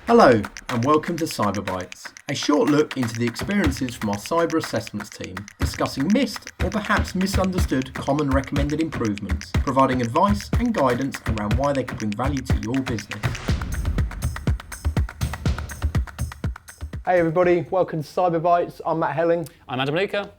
Hello and welcome to Cyber Bytes, a short look into the experiences from our cyber assessments team, discussing missed or perhaps misunderstood common recommended improvements, providing advice and guidance around why they can bring value to your business. Hey everybody, welcome to Cyber Bytes. I'm Matt Helling. I'm Adam Luca.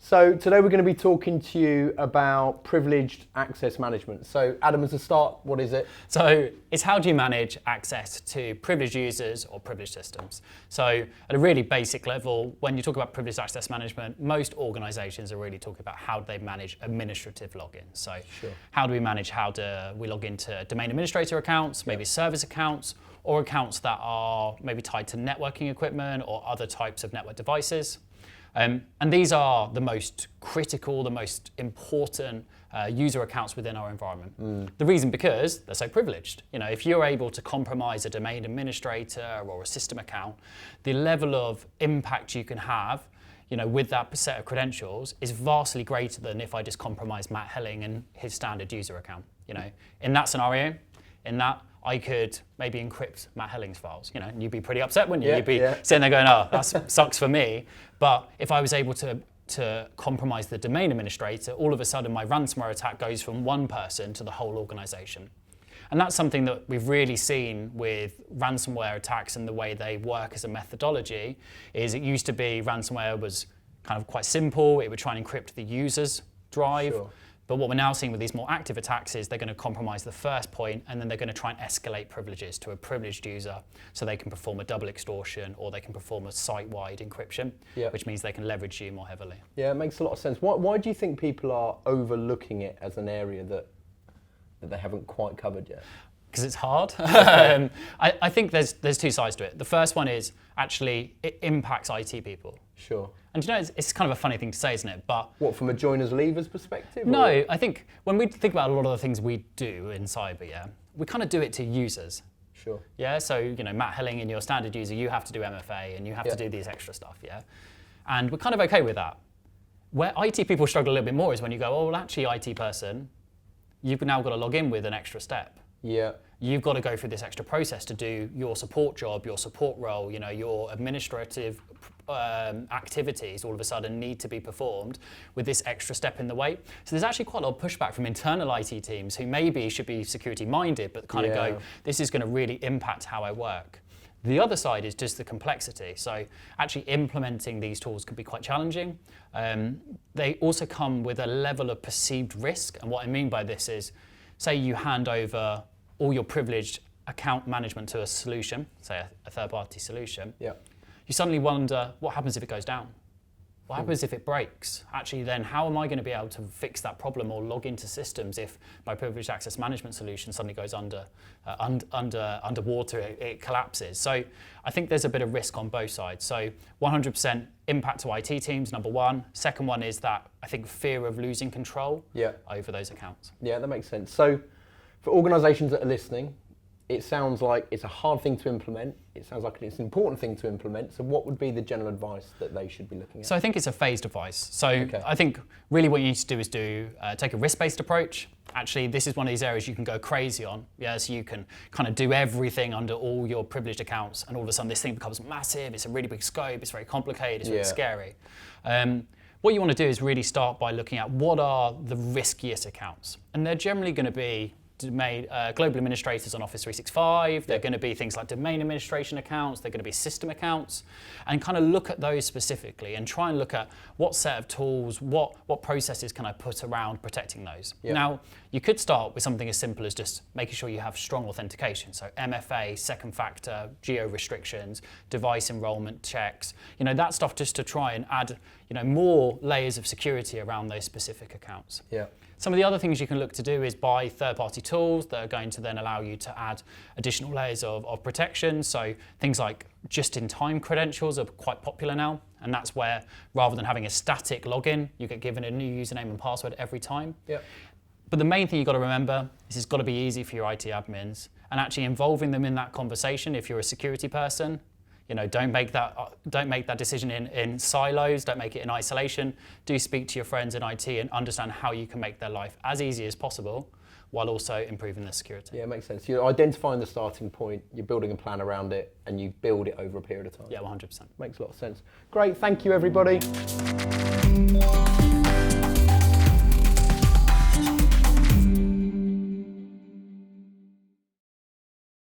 So today we're going to be talking to you about privileged access management. So Adam, as a start, what is it? So it's how do you manage access to privileged users or privileged systems? So at a really basic level, when you talk about privileged access management, most organizations are really talking about how do they manage administrative login. So how do we manage, how do we log into domain administrator accounts, maybe service accounts, or accounts that are maybe tied to networking equipment or other types of network devices. And these are the most critical, the most important user accounts within our environment. The reason because they're so privileged. You know, if you're able to compromise a domain administrator or a system account, the level of impact you can have, you know, with that set of credentials is vastly greater than if I just compromise Matt Helling and his standard user account. You know, in that scenario, I could maybe encrypt Matt Helling's files, you know, and you'd be pretty upset, wouldn't you? You'd be sitting there going, oh, that sucks for me. But if I was able to compromise the domain administrator, all of a sudden my ransomware attack goes from one person to the whole organization. And that's something that we've really seen with ransomware attacks and the way they work as a methodology, is it used to be ransomware was kind of quite simple. It would try and encrypt the user's drive. Sure. But what we're now seeing with these more active attacks is they're going to compromise the first point, and then they're going to try and escalate privileges to a privileged user so they can perform a double extortion or they can perform a site-wide encryption, which means they can leverage you more heavily. Yeah, it makes a lot of sense. Why do you think people are overlooking it as an area that they haven't quite covered yet? Because it's hard. I think there's two sides to it. The first one is actually it impacts IT people. Sure. And you know, it's kind of a funny thing to say, isn't it? But what, from a joiners-leavers perspective? No, or? I think when we think about a lot of the things we do in cyber, we kind of do it to users. Sure. Yeah, so, you know, Matt Helling and your standard user, you have to do MFA and you have to do these extra stuff, And we're kind of okay with that. Where IT people struggle a little bit more is when you go, oh, well, actually, IT person, you've now got to log in with an extra step. Yeah. You've got to go through this extra process to do your support job, your support role, you know, your administrative activities all of a sudden need to be performed with this extra step in the way. So there's actually quite a lot of pushback from internal IT teams who maybe should be security minded, but kind of go, this is going to really impact how I work. The other side is just the complexity. So actually implementing these tools can be quite challenging. They also come with a level of perceived risk. And what I mean by this is, say you hand over all your privileged account management to a solution, say a third-party solution, you suddenly wonder, what happens if it goes down? What happens if it breaks? Actually, then how am I going to be able to fix that problem or log into systems if my privileged access management solution suddenly goes underwater, it collapses? So I think there's a bit of risk on both sides. So 100% impact to IT teams, number one. Second one is that I think fear of losing control over those accounts. Yeah, that makes sense. So for organizations that are listening, it sounds like it's a hard thing to implement. It sounds like it's an important thing to implement. So what would be the general advice that they should be looking at? So I think it's a phased advice. So I think really what you need to do is take a risk-based approach. Actually, this is one of these areas you can go crazy on. So you can kind of do everything under all your privileged accounts, and all of a sudden this thing becomes massive. It's a really big scope. It's very complicated. It's really scary. What you want to do is really start by looking at what are the riskiest accounts. And they're generally going to be global administrators on Office 365, they're going to be things like domain administration accounts, they're going to be system accounts, and kind of look at those specifically and try and look at what set of tools, what processes can I put around protecting those. Now, you could start with something as simple as just making sure you have strong authentication, so MFA, second factor, geo restrictions, device enrollment checks, you know, that stuff just to try and add, you know, more layers of security around those specific accounts. Some of the other things you can look to do is buy third-party tools that are going to then allow you to add additional layers of protection. So things like just-in-time credentials are quite popular now, and that's where rather than having a static login, you get given a new username and password every time. But the main thing you've got to remember is it's got to be easy for your IT admins, and actually involving them in that conversation if you're a security person. You know, don't make that decision in silos, don't make it in isolation. Do speak to your friends in IT and understand how you can make their life as easy as possible while also improving the security. Yeah, it makes sense. You're identifying the starting point, you're building a plan around it, and you build it over a period of time. Yeah, 100%. Makes a lot of sense. Great, thank you everybody.